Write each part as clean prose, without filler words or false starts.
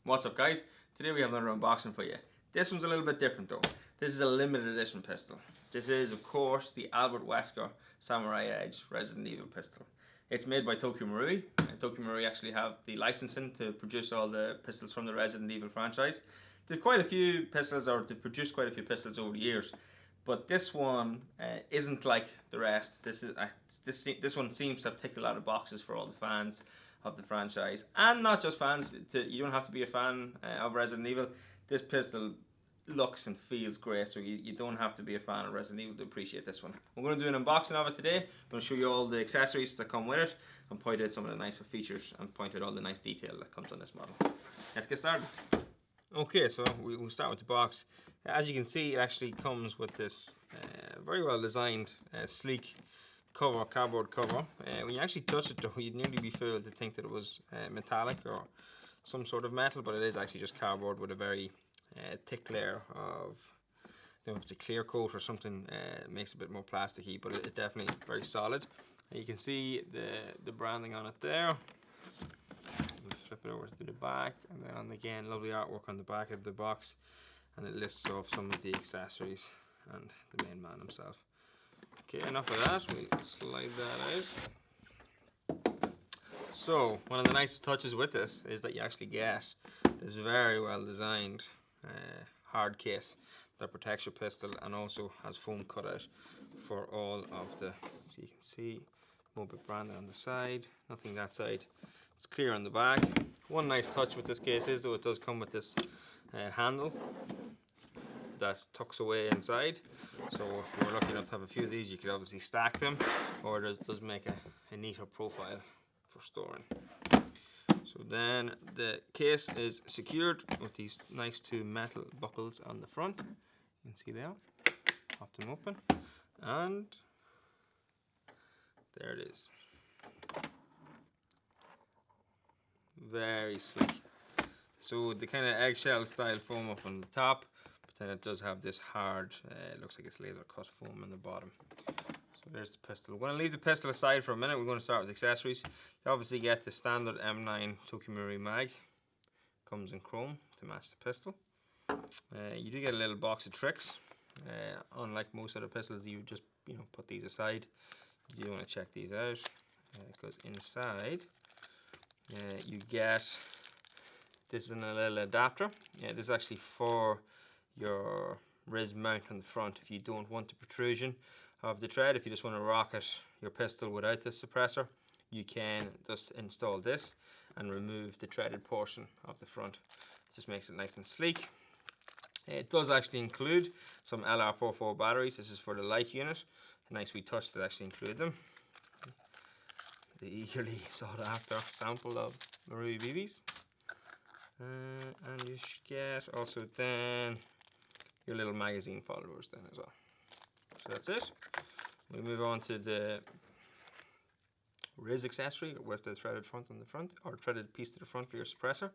What's up, guys? Today we have another unboxing for you. This one's a little bit different though. This is a limited edition pistol. This is, of course, the Albert Wesker Samurai Edge Resident Evil pistol. It's made by Tokyo Marui, and Tokyo Marui actually have the licensing to produce all the pistols from the Resident Evil franchise. They've quite a few pistols, or they've produced quite a few pistols over the years, but this one isn't like the rest. This one seems to have ticked a lot of boxes for all the fans of the franchise, and not just fans. You don't have to be a fan of Resident Evil. This pistol looks and feels great, so you don't have to be a fan of Resident Evil to appreciate this one. I'm going to do an unboxing of it today. I'm going to show you all the accessories that come with it and point out some of the nicer features and point out all the nice detail that comes on this model. Let's get started. Okay, so we'll start with the box. As you can see, it actually comes with this very well designed, sleek cover, cardboard cover. When you actually touch it though, you'd nearly be fooled to think that it was metallic or some sort of metal, but it is actually just cardboard with a very thick layer of, I don't know if it's a clear coat or something. It makes it a bit more plasticky, but it definitely very solid. And you can see the branding on it there. We'll flip it over to the back, and then again, lovely artwork on the back of the box, and it lists off some of the accessories and the main man himself. Okay, enough of that. We'll slide that out. So, one of the nicest touches with this is that you actually get this very well designed hard case that protects your pistol and also has foam cut out for all of the, so you can see, Mobit branding on the side, nothing that side. It's clear on the back. One nice touch with this case is though it does come with this handle that tucks away inside, so if you're lucky enough to have a few of these, you could obviously stack them, or it does make a neater profile for storing. So then the case is secured with these nice two metal buckles on the front. You can see there. Pop them open, and there it is. Very sleek. So the kind of eggshell style foam up on the top, then it does have this hard, it looks like it's laser cut foam on the bottom. So there's the pistol. We're going to leave the pistol aside for a minute. We're going to start with accessories. You obviously get the standard M9 Tokyo Marui mag. Comes in chrome to match the pistol. You do get a little box of tricks. Unlike most other pistols, you just put these aside. You do want to check these out, because inside you get, this is a little adapter. This is actually for your Riz mount on the front. If you don't want the protrusion of the tread, if you just want to rocket your pistol without the suppressor, you can just install this and remove the threaded portion of the front. It just makes it nice and sleek. It does actually include some LR44 batteries. This is for the light unit. A nice wee touch to actually include them. The eagerly sought after sample of Marui BBs. And you should get also then your little magazine followers then as well. So that's it. We move on to the Riz accessory with the threaded front on the front, or threaded piece to the front for your suppressor.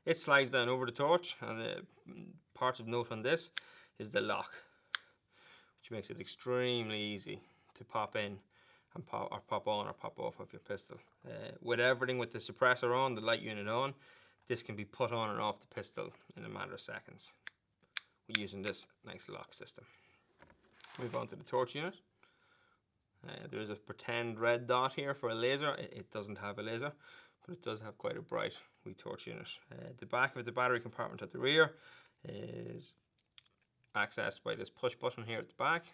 It slides down over the torch, and the part of note on this is the lock, which makes it extremely easy to pop in and pop on or pop off of your pistol. With everything, with the suppressor on, the light unit on, this can be put on and off the pistol in a matter of seconds. We're using this nice lock system. Move on to the torch unit. There is a pretend red dot here for a laser. It doesn't have a laser, but it does have quite a bright wee torch unit. The back of the battery compartment at the rear is accessed by this push button here at the back.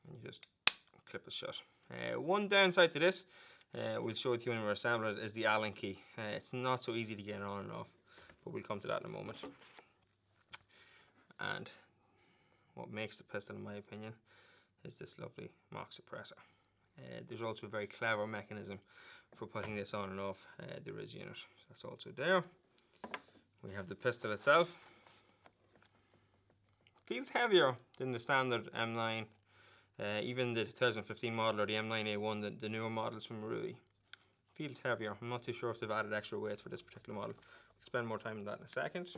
And you just clip it shut. One downside to this, we'll show it to you when we assemble it, is the Allen key. It's not so easy to get on and off, but we'll come to that in a moment. And what makes the pistol, in my opinion, is this lovely mock suppressor. There's also a very clever mechanism for putting this on and off the Riz unit. So that's also there. We have the pistol itself. Feels heavier than the standard M9. Even the 2015 model or the M9A1, the newer models from Marui, feels heavier. I'm not too sure if they've added extra weights for this particular model. We'll spend more time on that in a second.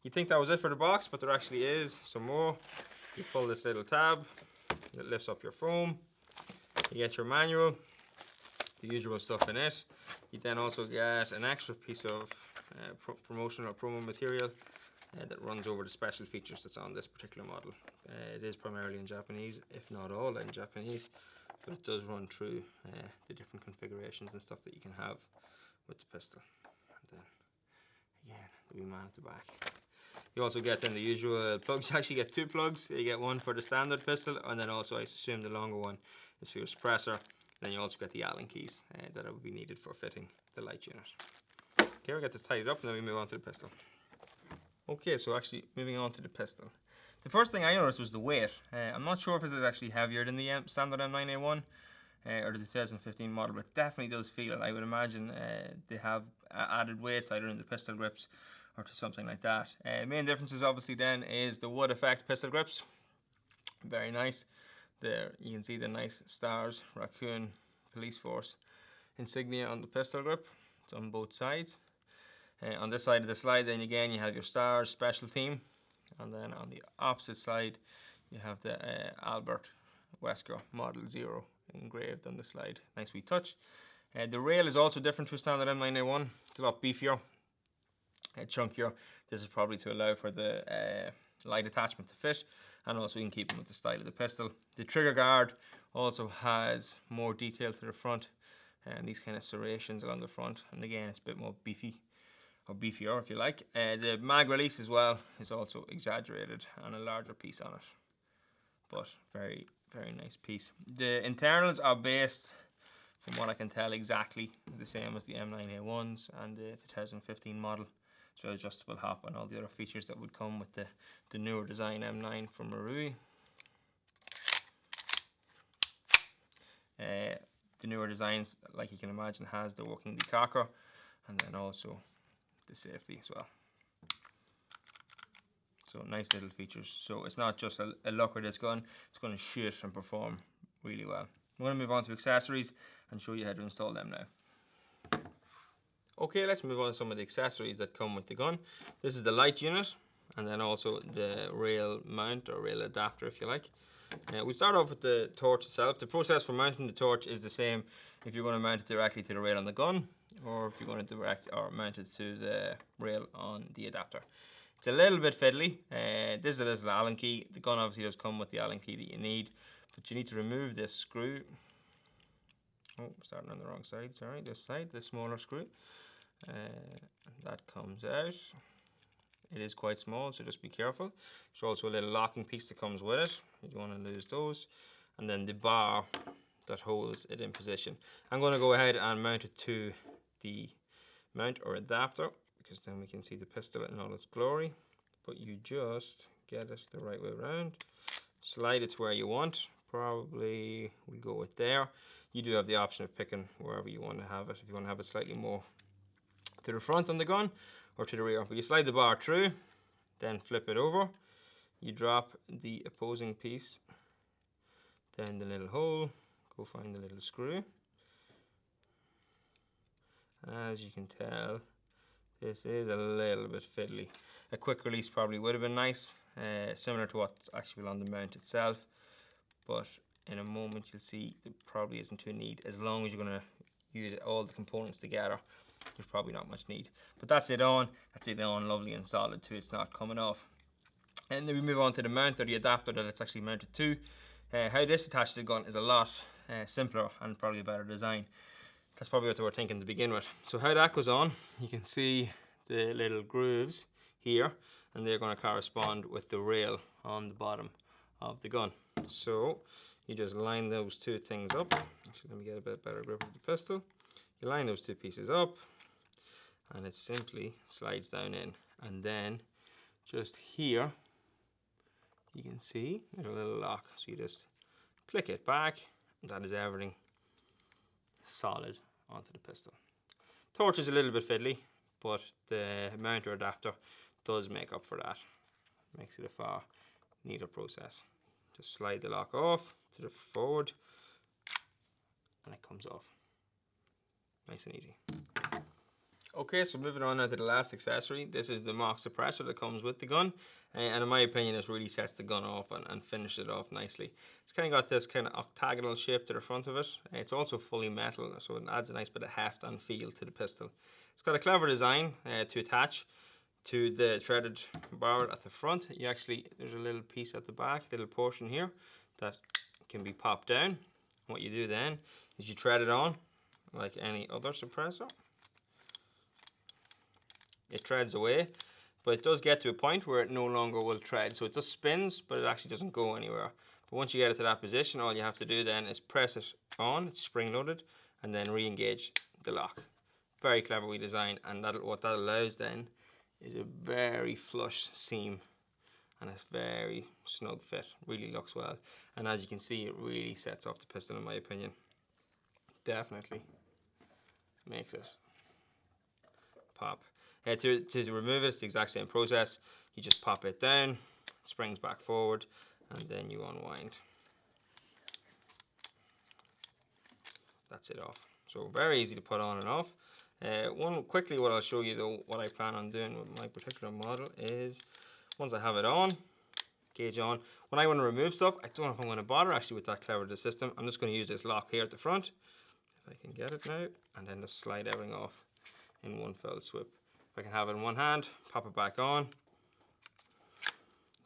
You'd think that was it for the box, but there actually is some more. You pull this little tab, it lifts up your foam. You get your manual. the usual stuff in it. You then also get an extra piece of promotional or promo material that runs over the special features that's on this particular model. It is primarily in Japanese, if not all in Japanese, but it does run through the different configurations and stuff that you can have with the pistol. And then again, the wee man at the back. You also get then the usual plugs. You actually get 2 plugs. You get one for the standard pistol, and then also I assume the longer one is for your suppressor. Then you also get the Allen keys that will be needed for fitting the light unit. Okay, we'll get this tidied up and then we move on to the pistol. Okay, so actually moving on to the pistol. The first thing I noticed was the weight. I'm not sure if it is actually heavier than the standard M9A1 or the 2015 model, but it definitely does feel it. I would imagine they have added weight either in the pistol grips or to something like that. Main differences obviously then is the wood effect pistol grips. Very nice. There you can see the nice stars, raccoon, police force insignia on the pistol grip. It's on both sides. On this side of the slide then again you have your stars special team, and then on the opposite side you have the Albert Wesker Model 0 engraved on the slide. Nice wee touch. The rail is also different to a standard M9A1. It's a lot beefier, chunkier. This is probably to allow for the light attachment to fit, and also you can keep them with the style of the pistol. The trigger guard also has more detail to the front, and these kind of serrations along the front, and again it's a bit more beefy, or beefier if you like. The mag release as well is also exaggerated and a larger piece on it, but very nice piece. The internals are based, from what I can tell, exactly the same as the M9A1s and the 2015 model. So adjustable hop and all the other features that would come with the newer design M9 from Marui. The newer designs, like you can imagine, has the working decocker and then also the safety as well. So nice little features. So it's not just a look at this gun, it's going to shoot and perform really well. I'm going to move on to accessories and show you how to install them now. Okay, let's move on to some of the accessories that come with the gun. This is the light unit, and then also the rail mount or rail adapter if you like. We start off with the torch itself. The process for mounting the torch is the same if you're going to mount it directly to the rail on the gun, or if you're going to direct or mount it to the rail on the adapter. It's a little bit fiddly. This is an Allen key. The gun obviously does come with the Allen key that you need, but you need to remove this screw. Oh, starting on the wrong side, sorry. This side, the smaller screw. That comes out. It is quite small, so just be careful. There's also a little locking piece that comes with it. You don't want to lose those. And then the bar that holds it in position. I'm going to go ahead and mount it to the mount or adapter, because then we can see the pistol in all its glory. But you just get it the right way around. Slide it to where you want. Probably we'll go with there. You do have the option of picking wherever you want to have it. If you want to have it slightly more to the front on the gun or to the rear. But you slide the bar through, then flip it over. You drop the opposing piece, then the little hole, go find the little screw. As you can tell, this is a little bit fiddly. A quick release probably would have been nice, similar to what's actually on the mount itself, but in a moment you'll see it probably isn't too neat. As long as you're going to use all the components together, there's probably not much need. But that's it on, lovely and solid too. It's not coming off. And then we move on to the mount or the adapter that it's actually mounted to. How this attaches to the gun is a lot simpler and probably a better design. That's probably what they were thinking to begin with. So how that goes on, you can see the little grooves here, and they're going to correspond with the rail on the bottom of the gun. So you just line those two things up. Actually, let me get a bit better grip of the pistol. You line those two pieces up, and it simply slides down in. And then just here, you can see there's a little lock. So you just click it back, and that is everything solid onto the pistol. Torch is a little bit fiddly, but the mount or adapter does make up for that. Makes it a far neater process. Just slide the lock off to the forward, and it comes off. Nice and easy. Okay, so moving on now to the last accessory. This is the mock suppressor that comes with the gun, and in my opinion this really sets the gun off and finishes it off nicely. It's kind of got this kind of octagonal shape to the front of it. It's also fully metal, so it adds a nice bit of heft and feel to the pistol. It's got a clever design to attach to the threaded barrel at the front. There's a little piece at the back, little portion here that can be popped down. What you do then is you thread it on like any other suppressor. It threads away, but it does get to a point where it no longer will thread. So it just spins, but it actually doesn't go anywhere. But once you get it to that position, all you have to do then is press it on, it's spring loaded, and then re-engage the lock. Very cleverly designed, and what that allows then is a very flush seam and a very snug fit. Really looks well, and as you can see, it really sets off the pistol in my opinion. Definitely makes it pop. To remove it, it's the exact same process. You just pop it down, springs back forward, and then you unwind. That's it off. So very easy to put on and off. What I'll show you though, what I plan on doing with my particular model is, once I have it on, gauge on, when I want to remove stuff, I don't know if I'm going to bother actually with that clever system. I'm just going to use this lock here at the front, if I can get it now, and then just slide everything off in one fell swoop. If I can have it in one hand, pop it back on,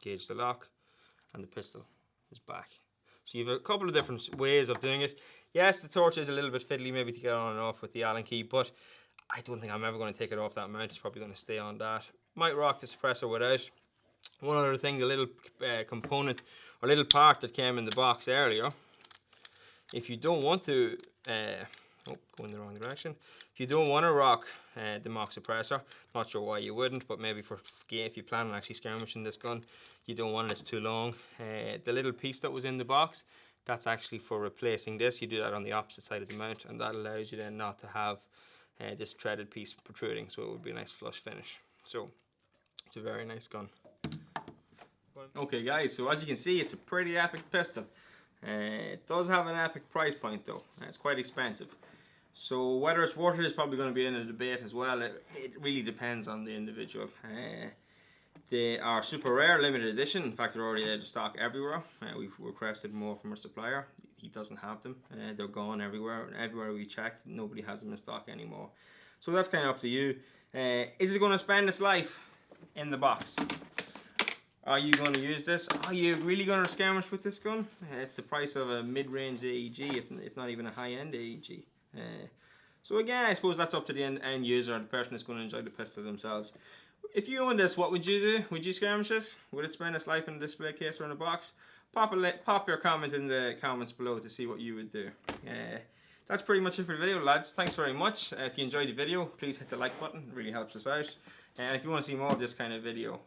gauge the lock, and the pistol is back. So you have a couple of different ways of doing it. Yes, the torch is a little bit fiddly maybe to get on and off with the Allen key, but I don't think I'm ever going to take it off that mount. It's probably going to stay on that. Might rock the suppressor without. One other thing, the little component or little part that came in the box earlier, if you don't want to, going the wrong direction. If you don't want to rock the mock suppressor, not sure why you wouldn't, but maybe if you plan on actually skirmishing this gun, you don't want it, it's too long. The little piece that was in the box, that's actually for replacing this. You do that on the opposite side of the mount, and that allows you then not to have this threaded piece protruding, so it would be a nice flush finish. So it's a very nice gun. Okay guys, so as you can see, it's a pretty epic pistol. It does have an epic price point though. It's quite expensive. So whether it's worth it is probably going to be in a debate as well. It really depends on the individual. They are super rare, limited edition. In fact, they're already out of stock everywhere. We've requested more from our supplier. He doesn't have them. They're gone everywhere. Everywhere we checked, nobody has them in stock anymore. So that's kind of up to you. Is it going to spend its life in the box? Are you going to use this? Are you really going to skirmish with this gun? It's the price of a mid-range AEG, if not even a high-end AEG. So again, I suppose that's up to the end user, the person that's going to enjoy the pistol themselves. If you own this, what would you do? Would you skirmish it? Would it spend its life in a display case or in a box? Pop your comment in the comments below to see what you would do. That's pretty much it for the video, lads. Thanks very much. If you enjoyed the video, please hit the like button. It really helps us out. And if you want to see more of this kind of video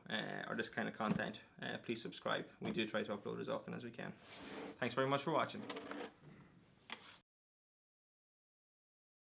or this kind of content, please subscribe. We do try to upload as often as we can. Thanks very much for watching.